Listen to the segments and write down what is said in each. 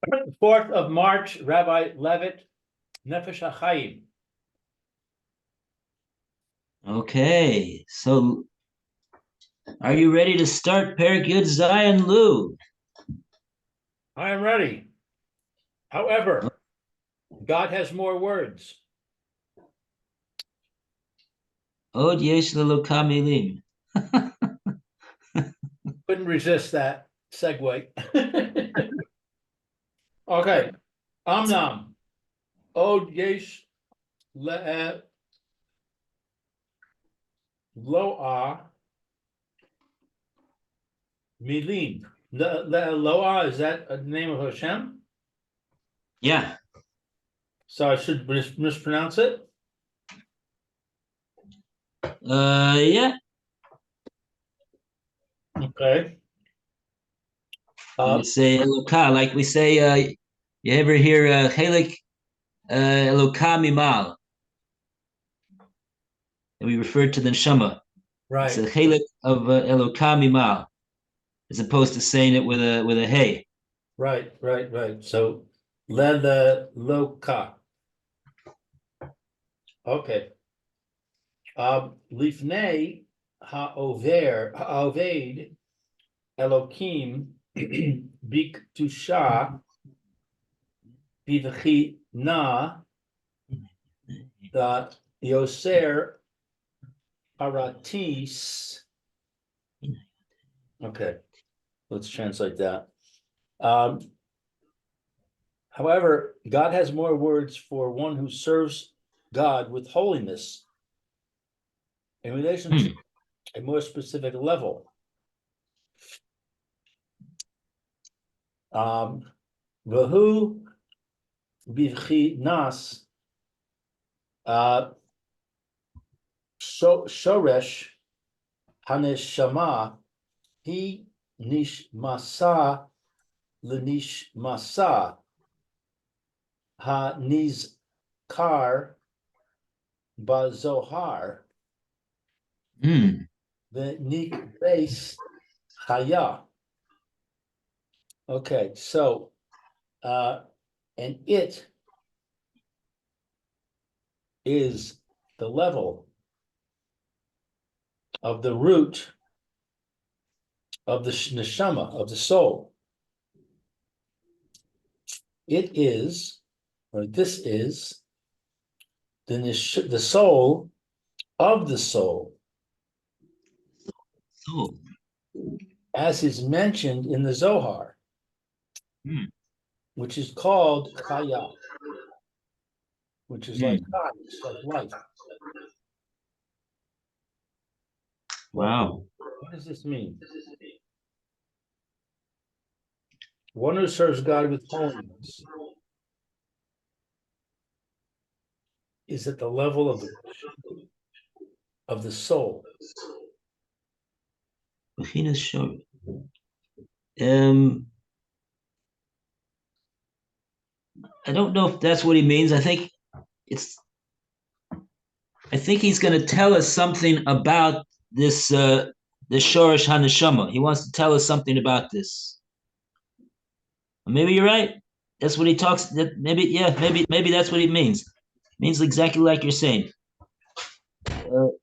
4th of March, Rabbi Levitt, Nefesh Hahaim. Okay, so are you ready to start Perek Yud Zion, Lou? I am ready. However, God has more words. Od yesh leLoka milim. Couldn't resist that segue. Okay. Amnam. Od yesh le'e loa milim. Loa, is that the name of Hashem? Yeah. So I should mispronounce it? Yeah. Okay. You say Eloka, like we say. You ever hear Chelik Eloka mimal? And we refer to the neshama. It's a Right, Chelik of Eloka mimal, as opposed to saying it with a hey. right. So le loka. Okay. Lifnei ha'oved Elokim biktusha bivchina that yoser paratis. Okay, let's translate that. However, God has more words for one who serves God with holiness in relation to a more specific level. Vahu bivchinas shoresh haneshama he nishmasa lenishmasa hanizkar bazohar Mm. the nikbes chaya. Okay, so and it is the level of the root of the neshama, of the soul. It is, or this is, the soul of the soul, So, as is mentioned in the Zohar, which is called chaya, which is like life. Wow. What does this mean? One who serves God with holiness is at the level of the soul. Bechinas shor. Um, I don't know if that's what he means. I think he's going to tell us something about this this Shorish Haneshama. He wants to tell us something about this. Maybe you're right. That's what he talks. Maybe that's what he means. It means exactly like you're saying.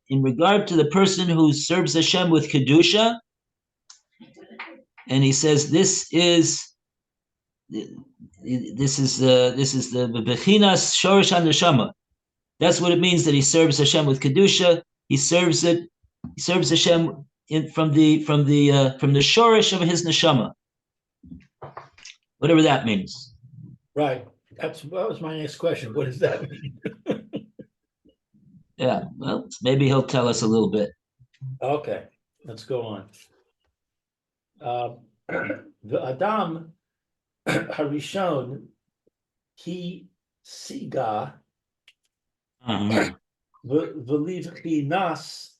In regard to the person who serves Hashem with kedusha, and he says this is the bechinas Shorish Haneshama. That's what it means that he serves Hashem with kedusha. He serves Hashem from the shorish of his neshama, whatever that means. Right. That was my next question. What does that mean? Yeah, well, maybe he'll tell us a little bit. Okay, let's go on. The Adam Harishon, he siga v'livchinas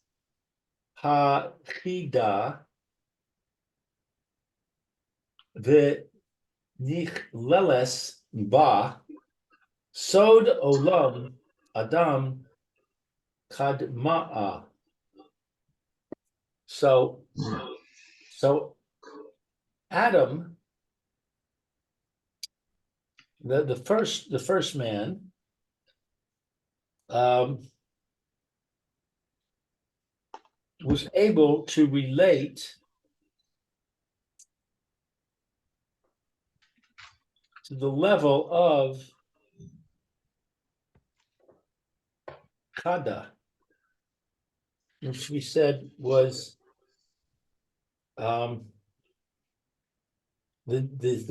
hachida v'nichleles ba sod olam Adam kadma'a. So Adam the first man was able to relate to the level of kada, which we said was the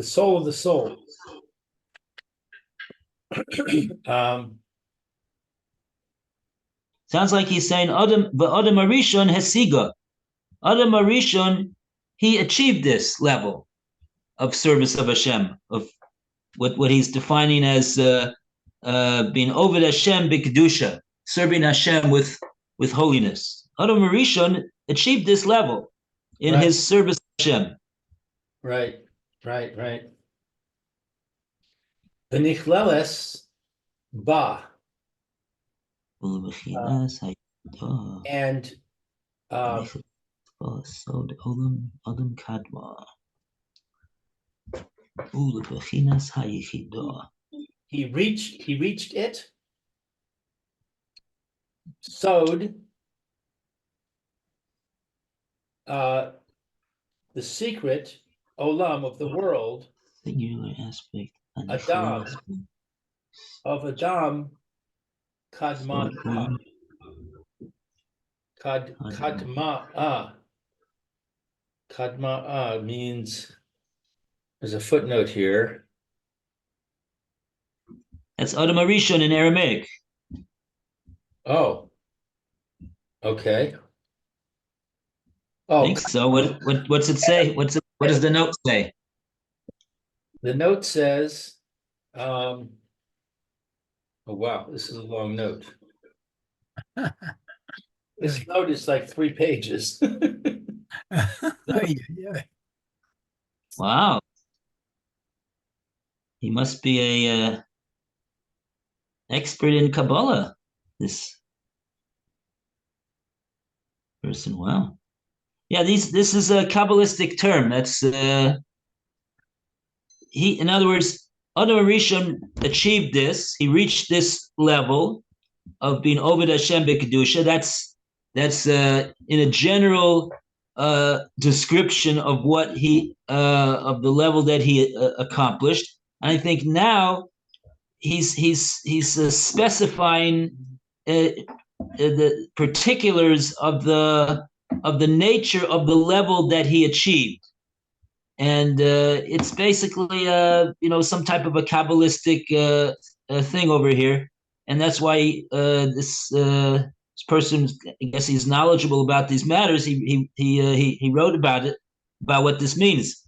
soul of the soul. Sounds like he's saying Adam Arishon Hesiga. Adam Arishon, he achieved this level of service of Hashem, of what he's defining as being Oved Hashem b'kedusha, serving Hashem with holiness. Adam Arishon achieved this level in his service to Hashem. Right. The Nichleles Ba. And he reached it, sowed the secret olam of the world, singular aspect, Adam, of Adam Kadma'a. Kadma'a means, there's a footnote here. That's Adam Arishon in Aramaic. Oh, okay. I think so. What's it say? What does the note say? The note says, oh wow, this is a long note. This note is like 3 pages. Wow. He must be a expert in Kabbalah, this person. Wow. Yeah, this is a Kabbalistic term. That's in other words, Adam Rishon achieved this. He reached this level of being Oved Hashem b'kedusha. That's in a general description of what he of the level that he accomplished. And I think now he's specifying the particulars of the nature of the level that he achieved, and it's basically some type of a Kabbalistic thing over here, and that's why this person, I guess he's knowledgeable about these matters. He wrote about it, about what this means.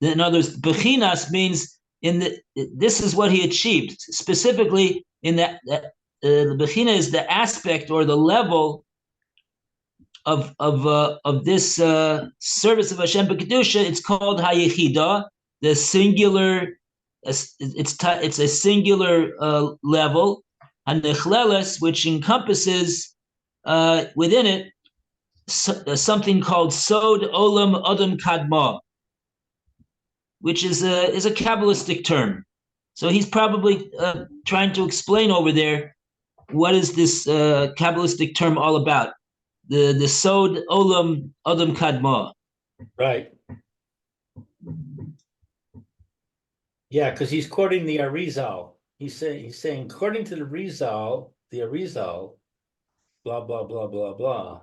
In other words, bechinas means this is what he achieved specifically in that the bechina is the aspect or the level of this service of Hashem b'kedusha. It's called hayichida, the singular. It's a singular level, and the nechleles, which encompasses within it something called sod olam adam kadma, which is a Kabbalistic term. So he's probably trying to explain over there what is this Kabbalistic term all about. The Sod Olam Adam Kadma. Right. Yeah, because he's quoting the Arizal. He's saying according to the Arizal, blah blah blah blah blah.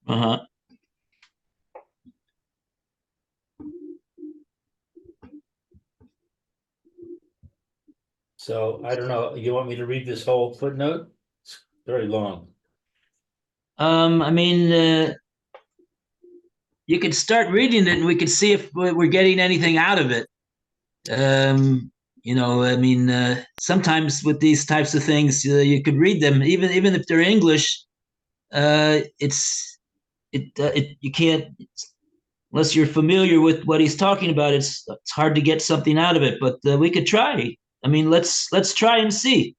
Uh-huh. So I don't know. You want me to read this whole footnote? It's very long. I mean, you could start reading it, and we could see if we're getting anything out of it. I mean, sometimes with these types of things, you could read them, even if they're English. You can't, unless you're familiar with what he's talking about. It's hard to get something out of it. But we could try. I mean, let's try and see.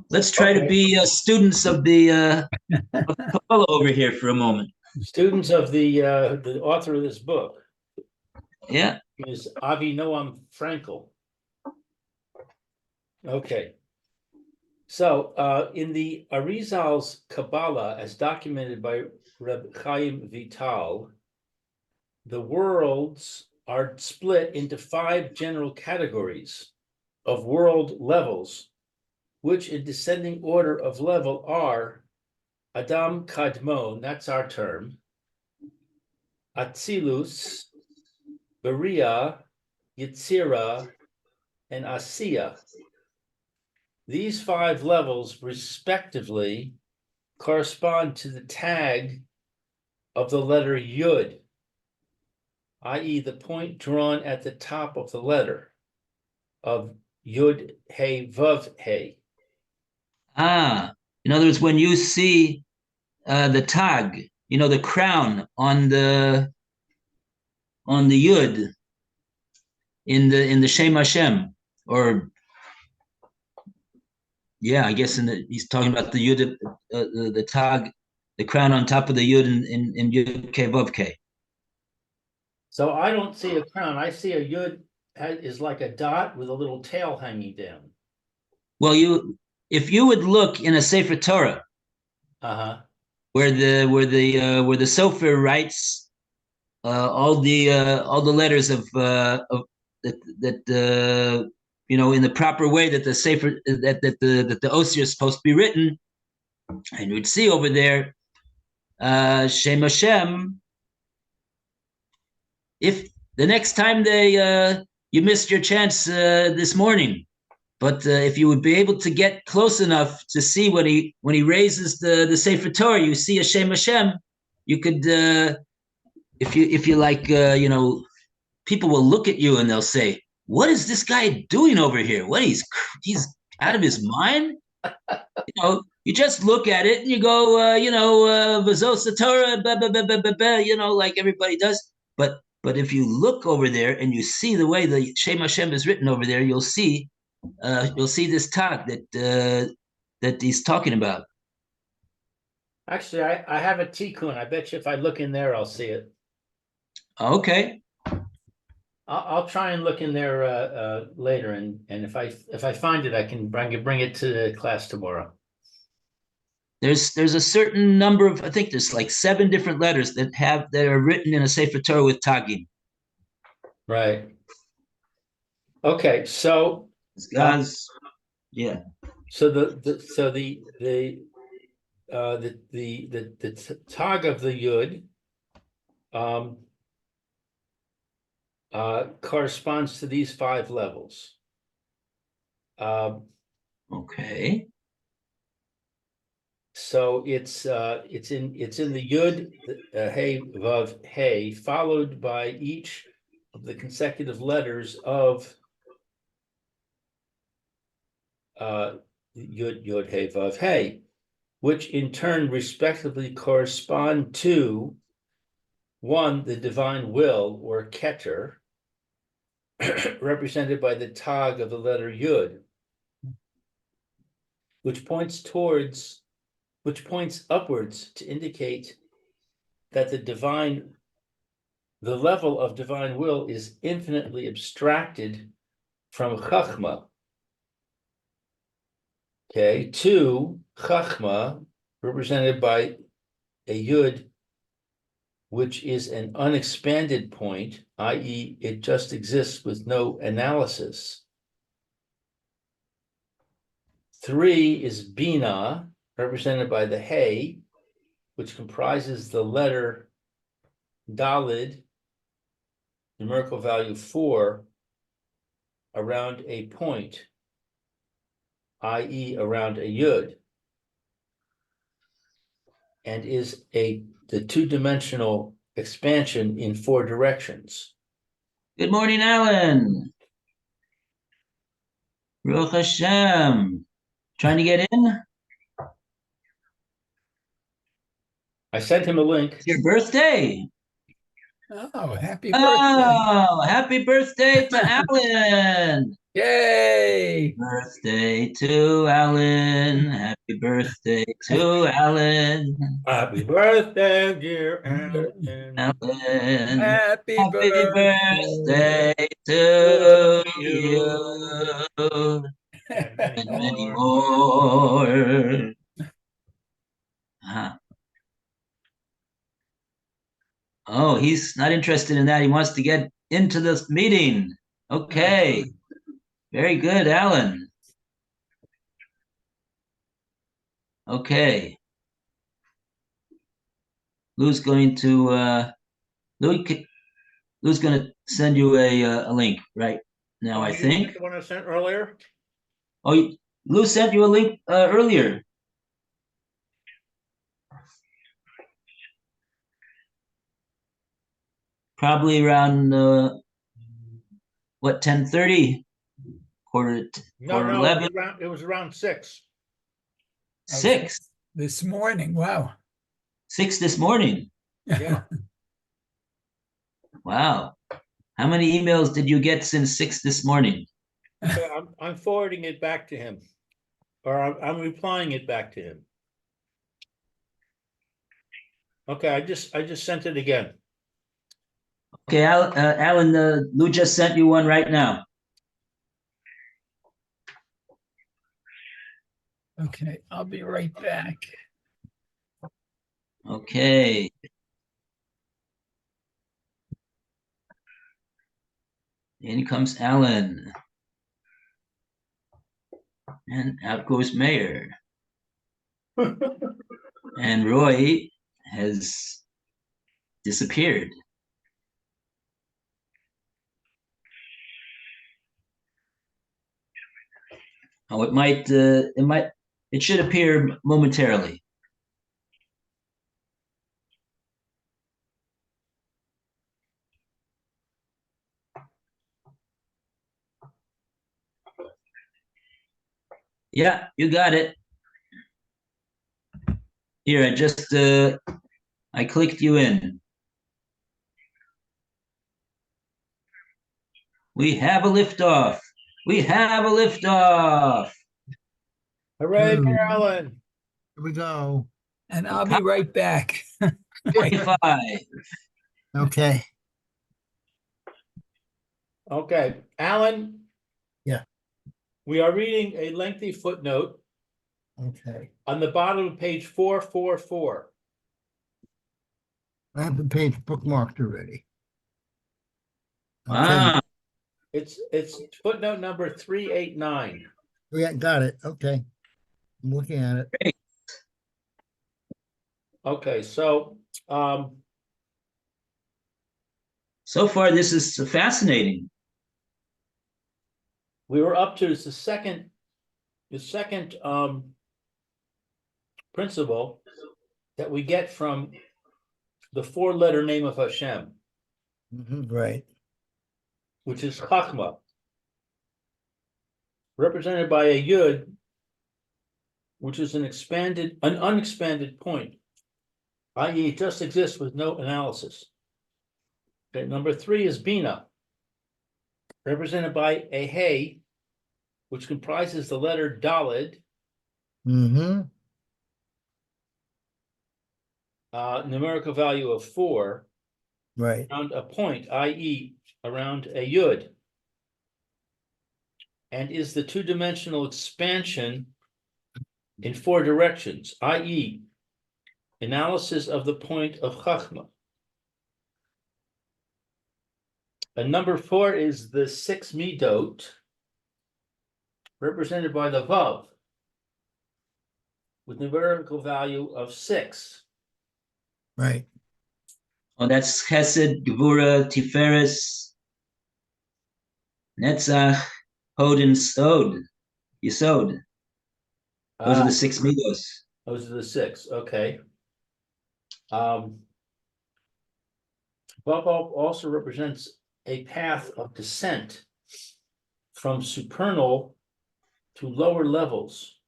Let's try to be students of the of Kabbalah over here for a moment. Students of the author of this book. Yeah. Is Avi Noam Frankel. Okay. So in the Arizal's Kabbalah, as documented by Reb Chaim Vital, the worlds are split into 5 general categories of world levels, which in descending order of level are Adam Kadmon, that's our term, Atzilus, Beria, Yetzira, and Asiya. These 5 levels, respectively, correspond to the tag of the letter Yud, i.e., the point drawn at the top of the letter of Yud He Vav He. In other words, when you see the tag, the crown on the Yud in the Shem Hashem, or I guess he's talking about the Yud, the tag, the crown on top of the Yud in Yud Ke Vav Ke. So I don't see a crown. I see a Yud is like a dot with a little tail hanging down. Well, if you would look in a Sefer Torah, where the Sofer writes all the letters of that in the proper way that the Sefer that the Osir is supposed to be written, and you'd see over there Shem Hashem. If the next time you missed your chance this morning, but if you would be able to get close enough to see when he raises the Sefer Torah, you see a Shem Hashem, you could if you like people will look at you and they'll say, "What is this guy doing over here? What he's out of his mind?" You just look at it and you go, Vazos Torah, like everybody does. But if you look over there and you see the way the Shem Hashem is written over there, you'll see this tag that he's talking about. Actually, I have a tikkun. I bet you if I look in there, I'll see it. Okay. I'll try and look in there later, and if I find it, I can bring it to the class tomorrow. There's a certain number of, I think there's like 7 different letters that are written in a Sefer Torah with tagim. Right. Okay, so guys, So the tag of the Yud corresponds to these 5 levels. Okay. So it's in the Yud Hey Vav Hey, followed by each of the consecutive letters of Yud Hey Vav Hey, which in turn respectively correspond to 1, the divine will or Keter, represented by the tag of the letter Yud, which points upwards to indicate that the level of divine will is infinitely abstracted from Chachma. Okay, 2, Chachma, represented by a Yud, which is an unexpanded point, i.e., it just exists with no analysis. 3 is Bina, represented by the Hey, which comprises the letter Dalid, numerical value 4, around a point, i.e., around a Yud, and is the 2-dimensional expansion in 4 directions. Good morning, Alan. Baruch Hashem. Trying to get in? I sent him a link. It's your birthday. Oh, happy birthday. Oh, happy birthday to Alan. Yay. Birthday to Alan. Happy birthday to Alan. Happy birthday, dear Alan. Happy birthday to you. Or oh, he's not interested in that. He wants to get into this meeting. Okay. Very good, Alan. Okay. Lou's going to Lou's going to send you a link right now, I think. The one I sent earlier? Oh, Lou sent you a link earlier. Probably around what, 10:30? Quarter No, 11. it was around 6. 6. This morning. Wow. 6 this morning. Yeah. Wow. How many emails did you get since 6 this morning? Okay, I'm forwarding it back to him, or I'm replying it back to him. Okay, I just sent it again. Okay, Alan, Lou just sent you one right now. Okay, I'll be right back. Okay. In comes Alan. And out goes Mayor. And Roy has disappeared. Oh, it should appear momentarily. Yeah, you got it. Here, I clicked you in. We have a liftoff. We have a liftoff. Hooray, Ooh. Carolyn. Here we go. And I'll be right back. 45. Okay. Okay, Alan. Yeah. We are reading a lengthy footnote Okay. on the bottom of page 444. I have the page bookmarked already. Okay. Wow. It's footnote number 389. Yeah, got it. Okay. I'm looking at it. Great. Okay, so So far, this is fascinating. we were up to the second principle that we get from the 4-letter name of Hashem, Right. which is Chachma, represented by a Yud, which is an unexpanded point, i.e., it just exists with no analysis. Okay, number 3 is Bina, represented by a Hey, which comprises the letter Daled, numerical value of 4, Right. around a point, i.e., around a Yud, and is the 2-dimensional expansion in 4 directions, i.e., analysis of the point of Chachma. And number 4 is the 6 midot, represented by the Vav, with numerical value of 6. Right. Oh, that's Chesed, Gevura, Tiferes, Netzach, Hod, and Sod. Yesod. Those are the 6 midos. Those are the 6. Okay. Vav also represents a path of descent from supernal to lower levels.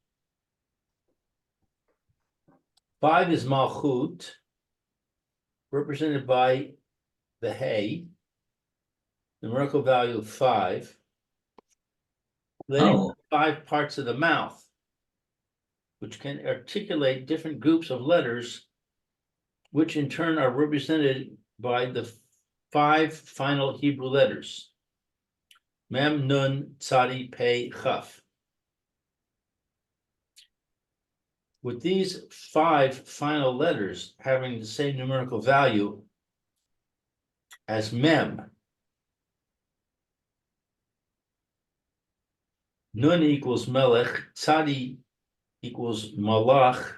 5 is Malchut, represented by the Hey, numerical value of 5, relating to 5 parts of the mouth, which can articulate different groups of letters, which in turn are represented by the 5 final Hebrew letters: Mem, Nun, Tzadi, Pei, Chaf. with these 5 final letters having the same numerical value as mem. Nun equals melech, tzadi equals malach,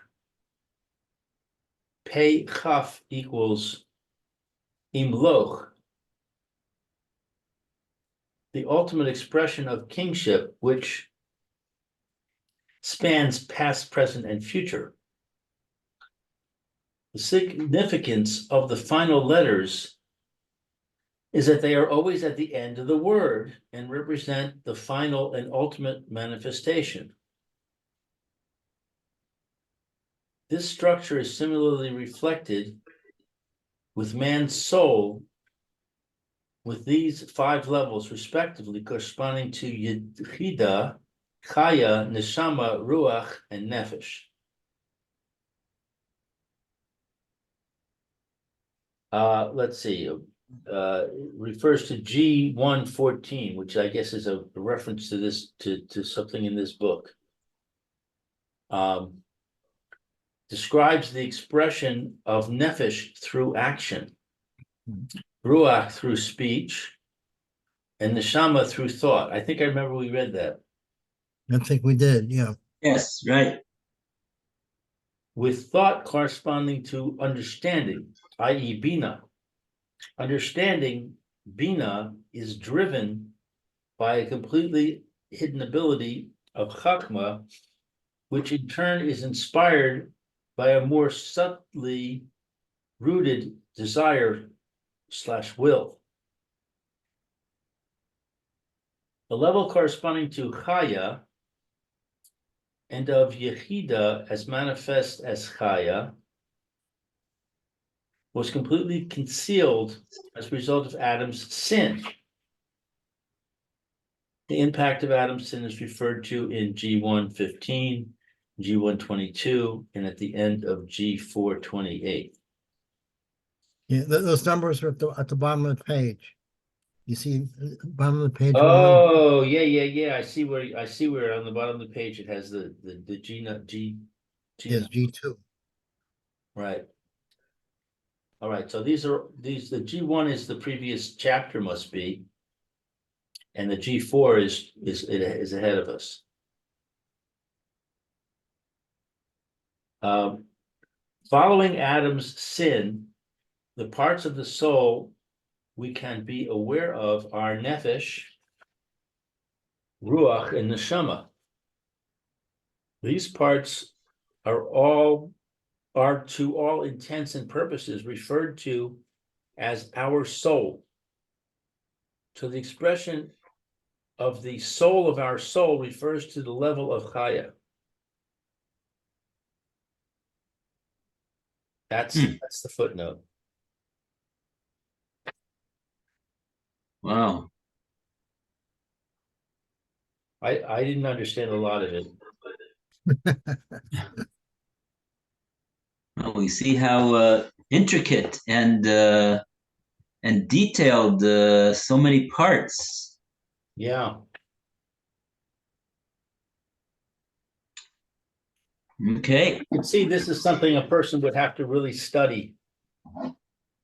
pei chaf equals imloch. The ultimate expression of kingship, which spans past, present, and future. The significance of the final letters is that they are always at the end of the word and represent the final and ultimate manifestation. This structure is similarly reflected with man's soul, with these 5 levels respectively corresponding to Yechida, Chaya, Neshama, Ruach, and Nefesh. Let's see. Refers to G114, which I guess is a reference to this to something in this book. Describes the expression of Nefesh through action, Ruach through speech, and Neshama through thought. I think I remember we read that. I think we did, yeah. Yes, right. With thought corresponding to understanding, i.e. Bina. Understanding, Bina, is driven by a completely hidden ability of Chachma, which in turn is inspired by a more subtly rooted desire / will. The level corresponding to Chaya and of Yechida as manifest as Chaya was completely concealed as a result of Adam's sin. The impact of Adam's sin is referred to in G115, G122, and at the end of G428. Yeah, those numbers are at the bottom of the page. You see, bottom of the page. Oh, yeah. I see where on the bottom of the page it has the G. Yes, G2. Right. All right. So the G1 is the previous chapter must be, and the G4 is ahead of us. Following Adam's sin, the parts of the soul we can be aware of are Nefesh, Ruach, and Neshama. These parts are to all intents and purposes referred to as our soul. So the expression of the soul of our soul refers to the level of Chaya. That's the footnote. Wow. I didn't understand a lot of it. Well, we see how intricate and detailed so many parts. Yeah. Okay. You can see this is something a person would have to really study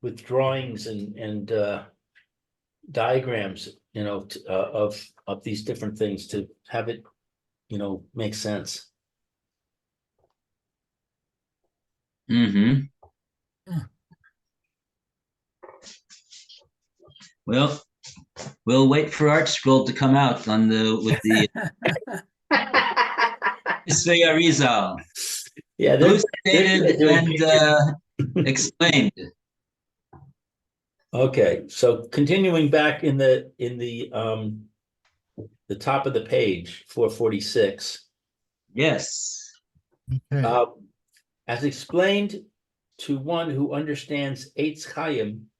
with drawings and diagrams, of these different things to have it, make sense. Mm-hmm. Well, we'll wait for Art Scroll to come out with the Isvei Arizal. Yeah, Elucidated and explained. Okay, so continuing back in the top of the page, 446. Yes. Okay. As explained to one who understands Eitz Chaim,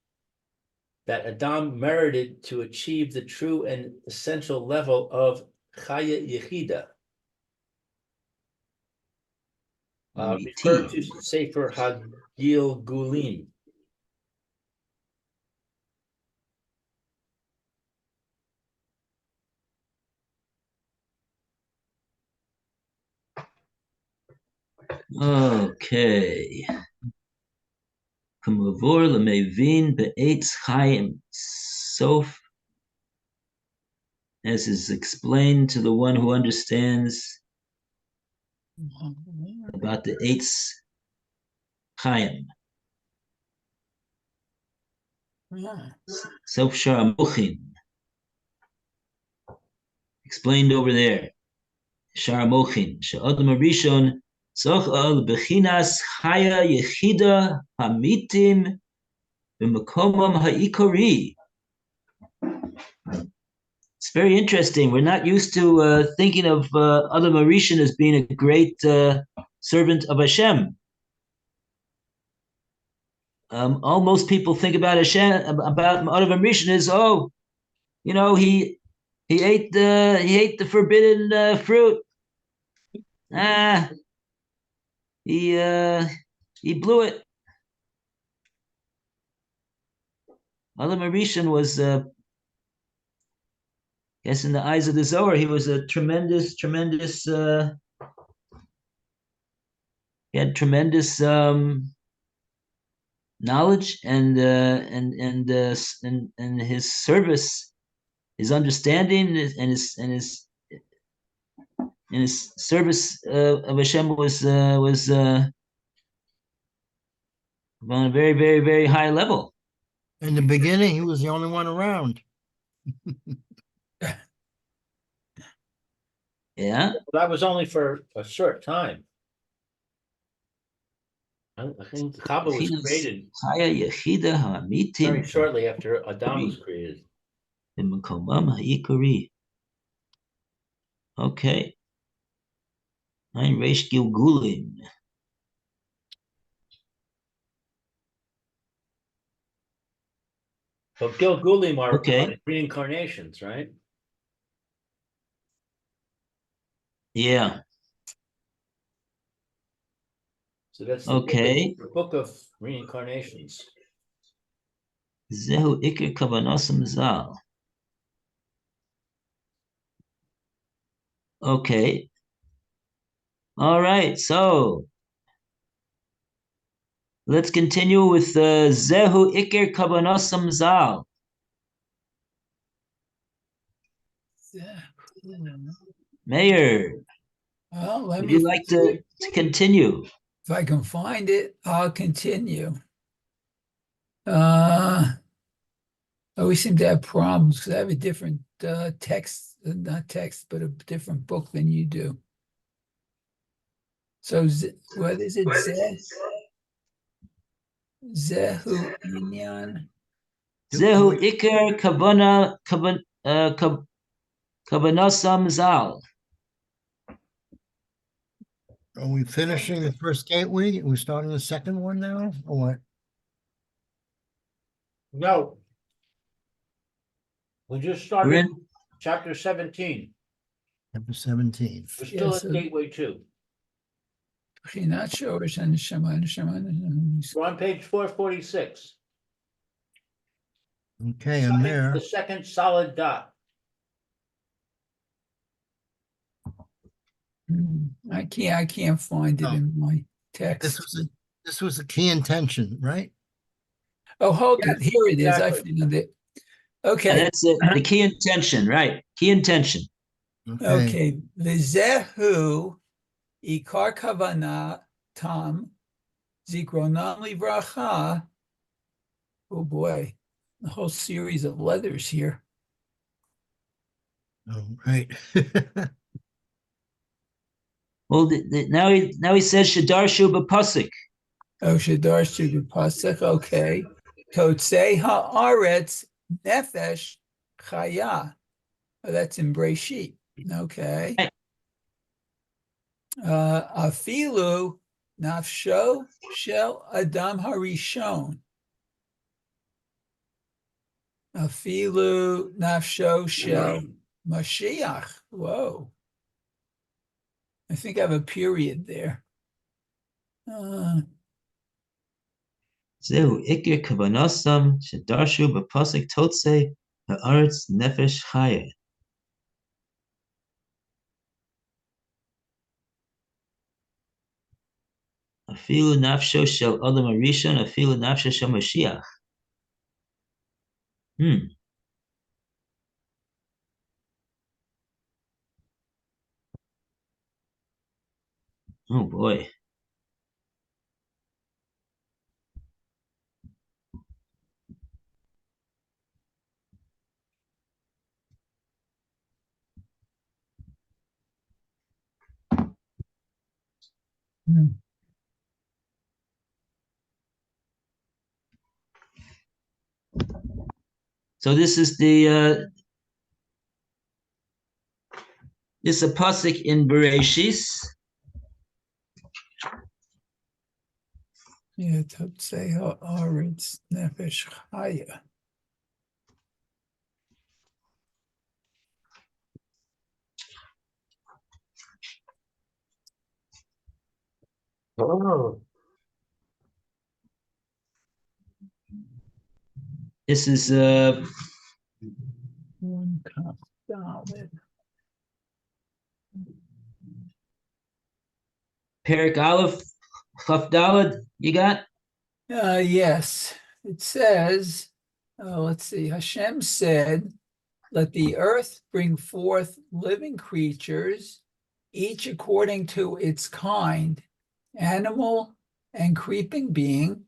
that Adam merited to achieve the true and essential level of Chaya Yechida. Refer to Sefer Hagil Gulim. Okay. Kamavor lemevin be'etz chaim sof, as is explained to the one who understands about the eitz chaim. Yeah. Sof shar mochin, explained over there. Shar mochin she'adam harishon tzach al bechinas chaya yechida hamitim b'makomam ha'ikari. It's very interesting. We're not used to thinking of Adam Arishan as being a great servant of Hashem. All most people think about Hashem, about Adam Arishan is, he ate the forbidden fruit. He blew it. Adam Arishan was, yes, in the eyes of the Zohar, he was a tremendous. He had tremendous knowledge and his service, his understanding, and his service of Hashem was on a very, very, very high level. In the beginning, he was the only one around. Yeah. That was only for a short time. I think Chaba was created Chaya Yechida very Hamitim shortly after Adam was created. B'makomam ha'ikari. Okay. Ein Reish Gilgulim. But Gilgulim are Okay. reincarnations, right? Yeah. So that's Okay. the book of reincarnations. Zehu Iker Kavanasam Zal. Okay. All right. So let's continue with Zehu Iker Kavanasam Zal. Mayor, Well, let would me you like to continue? if I can find it, I'll continue. I always seem to have problems because I have a different text, not text, but a different book than you do. So, what is it? Zehu Inyan. Zehu Iker Kavanasam Zal. Are we finishing the first gateway? Are we starting the second one now, or what? No. We just We're started in chapter 17. Chapter 17. We're still Yes, at Gateway 2. Not Shorish and Neshama. We're on page 446. Okay, I'm there. The second solid dot. I can't find it Oh. in my This text. was a key intention, right? Oh, hold Yes, it. Here it is. I exactly. found it. and Okay. that's it. The key intention, right? Key intention. Okay. V'zehu ikar kavana tam zikronam livracha. Oh boy, a whole series of letters here. Oh, right. Well, now he says Shadarshu b'pasik. Oh, Shadar Pasach. Okay. Totzei haaretz nefesh chaya. Oh, that's in Breshit. Okay. Right. Afilu nafsho shel Adam harishon. Afilu nafsho shel Mashiach. Whoa. I think I have a period there. Zehu Iker Kavanasam Shadarshu b'pasik Totzei ha'aretz nefesh chaya. Afilu nafsho shel Adam Arishon, afilu nafsho shel Mashiach. Oh boy. Hmm. So this is a pasuk in Bereshis. Yeah, say Haaretz Nefesh Chaya. Oh, This is One cup solid. Perik Aleph Chaf Daled. You got? Yes, it says, let's see, Hashem said, let the earth bring forth living creatures, each according to its kind, animal and creeping being,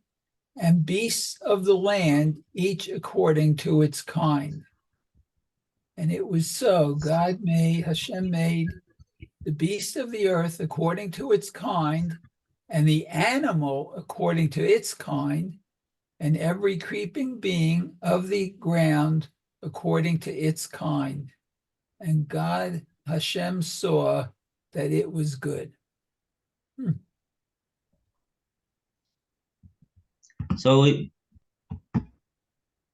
and beasts of the land, each according to its kind. And it was so. Hashem made the beast of the earth according to its kind, and the animal according to its kind, and every creeping being of the ground according to its kind. And God, Hashem, saw that it was good. So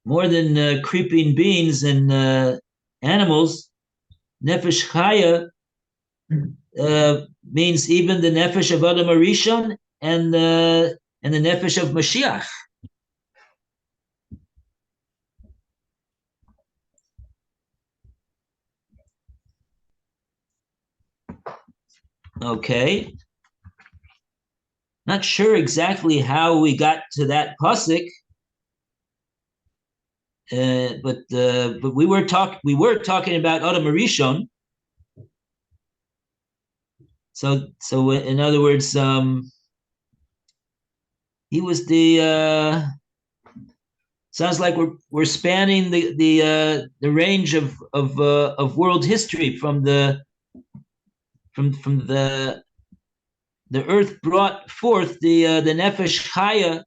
more than creeping beings and animals, Nefesh Chaya means even the Nefesh of Adam Arishon and the Nefesh of Mashiach. Okay. Not sure exactly how we got to that pasuk, but we were talking about Adam Arishon. So in other words, he was the sounds like we're spanning the range of world history from the earth brought forth the Nefesh Chaya,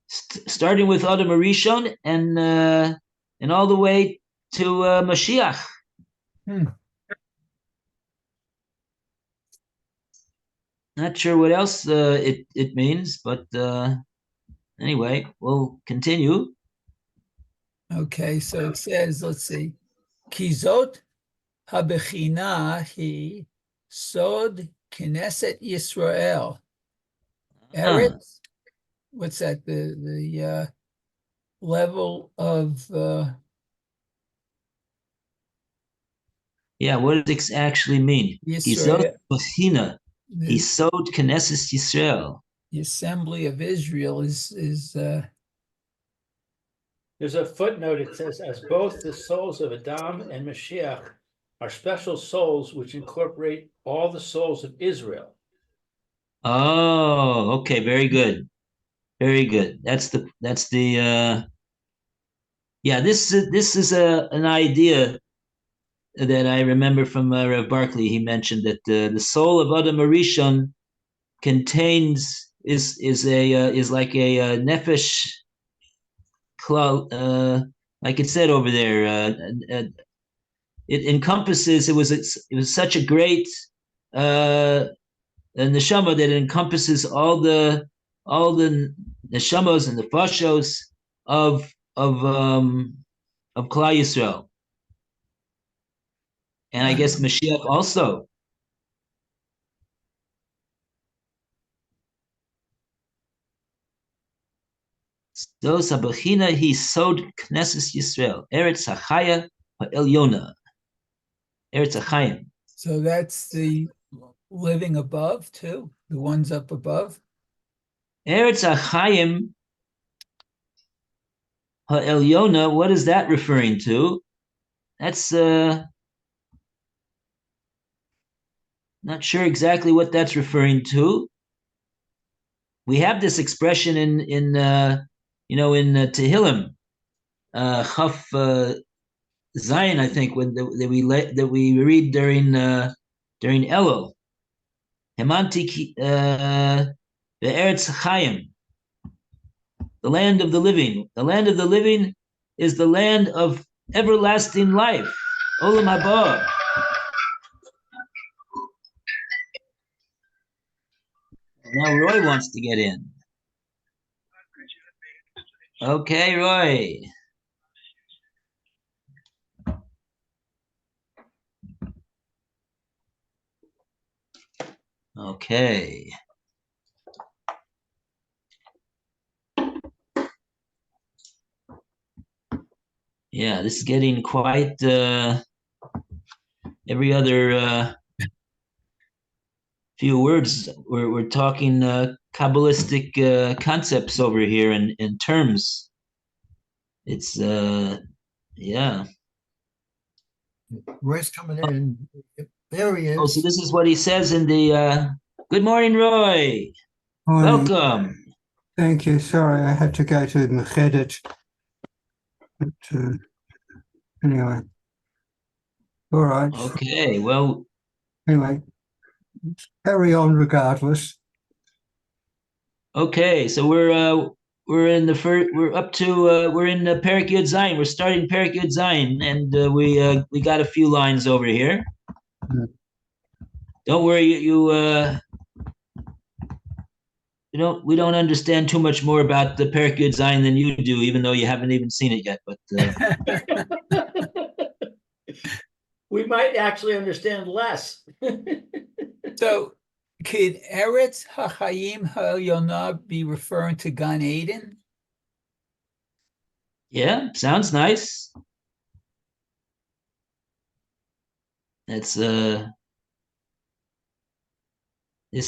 starting with Adam Arishon and all the way to Mashiach. Not sure what else it means, but anyway, we'll continue. Okay, so it says, let's see, Kizot habechina hi sod Knesset Yisrael. Eretz, what's that? The level of yeah, what does it actually mean? Yisrael, He sowed Knesset Yisrael. the assembly of Israel is there's a footnote. It says, as both the souls of Adam and Mashiach are special souls which incorporate all the souls of Israel. Oh, okay, very good. Very good. That's the yeah, this is an idea that I remember from Rev Barkley. He mentioned that the soul of Adam Arishon is like a nefesh klal, like it said over there. It encompasses. It was such a great neshama that it encompasses all the neshamos and the fashos of Klal Yisrael. And I guess Mashiach also. So Sabachina he sowed Knesset Yisrael, Eretz Hachaya Ha'Elyona, Eretz Hahaim. so that's the living above too, the ones up above. Eretz Hachaim Ha'elyona, what is that referring to? That's not sure exactly what that's referring to. We have this expression in Tehillim, Chaf Zion, I think, that we read during Elul. Hemanti the Eretz Chaim, the land of the living. The land of the living is the land of everlasting life. Olam haba. Now Roy wants to get in. Okay, Roy. Okay. Yeah, this is getting quite every other few words. We're talking Kabbalistic concepts over here in terms. It's yeah. Roy's coming in. There he Oh, so is. this is what he says in the good morning, Roy. Morning. Welcome. Thank you. Sorry, I had to go to Mechedit. But anyway, all right. Okay, well, Anyway, carry on regardless. okay, so we're in the first, we're up to we're in the Perek Yud Zayin. We're starting Perek Yud Zayin, and we got a few lines over here. Mm. Don't worry, we don't understand too much more about the Perek Yud Zayin than you do, even though you haven't even seen it yet. But We might actually understand less. So could Eretz Hachaim Ha'elyona be referring to Gan Eden? yeah, sounds nice. That's this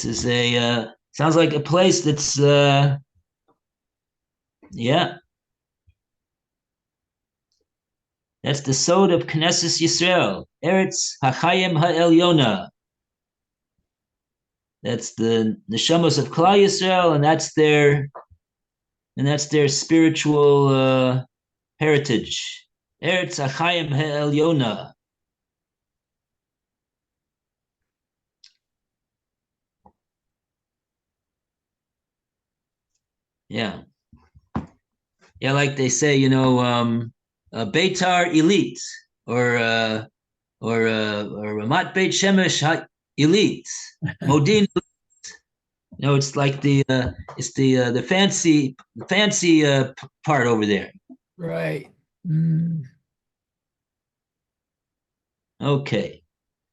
is a sounds like a place that's yeah. That's the sod of Knesset Yisrael, Eretz Hachayim Ha'elyona. That's the neshamos of Klal Yisrael, and that's their spiritual heritage. Eretz Hachayim Ha'elyona. Yeah, yeah, like they say, Beitar elite or Ramat Beit Shemesh elite, Modin. It's like the fancy part over there. Right. Mm. Okay,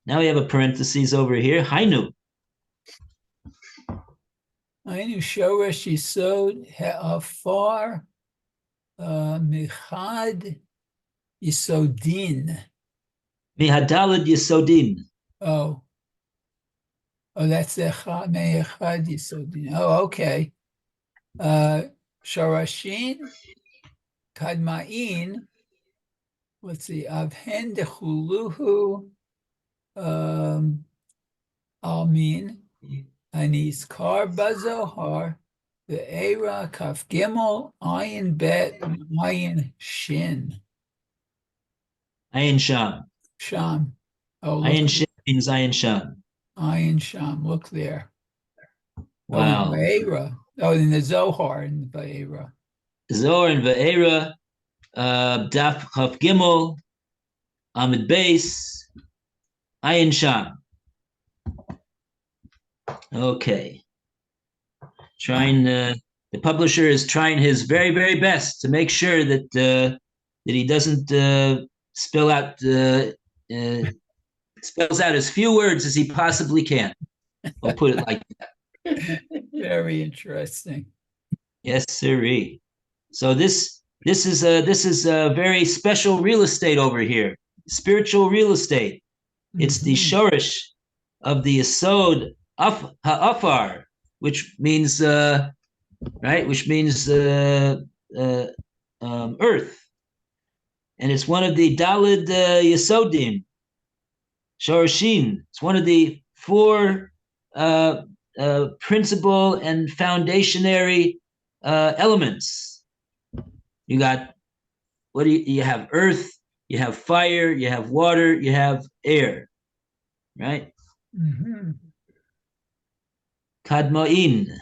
now we have a parentheses over here. Hainu. Ainu Shoresh Yisod Ha'afar Michad Yisodin. Mihadalad Yisodin. Oh, that's Echad Me'echad Yisodin. Oh, okay. Sharashin Kadma'in. Let's see. Avhen Dechuluhu Almin. Anis Kar Bazohar. The Era Kaf Gimel Ayin Bet Ayin Shin. Ayin Sham. Sham. Oh, look. Ayin Sham means Ayin Sham. Ayin Sham. Look there. Wow. Oh, Vaera. Oh, in the Zohar in the Vaera. Zohar and Va'era, Daf Chaf Gimel, Amid Beis, Ayin Sham. Okay. The publisher is trying his very, very best to make sure that he doesn't spells out as few words as he possibly can. We'll put it like that. Very interesting. Yes, sirree. So this is a very special real estate over here, spiritual real estate. It's the Mhm. shorish of the Yesod Ha'afar, which means right, which means earth, and it's one of the Dalid Yesodim, Shorashin. It's one of the four principal and foundationary elements. You got what do you have? Earth, you have fire, you have water, you have air, right? Mhm. Kadma'in.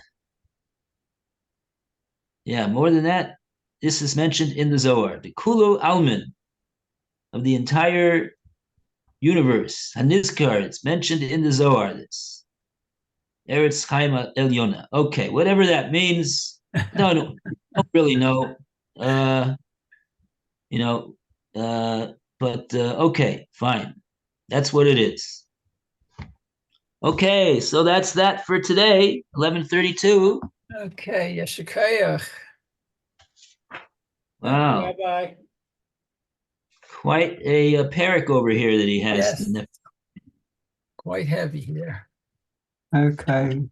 Yeah, more than that, this is mentioned in the Zohar. The Kulo Almin of the entire universe. Hanizkar, it's mentioned in the Zohar. This Eretz Chaima Elyona. Okay, whatever that means. Don't really know. You know, but okay, fine. That's what it is. Okay, so that's that for today, 11:32. Okay, Yeshakayach. Wow, Rabbi. quite a parak over here that he has. Yes. Quite heavy here. Okay.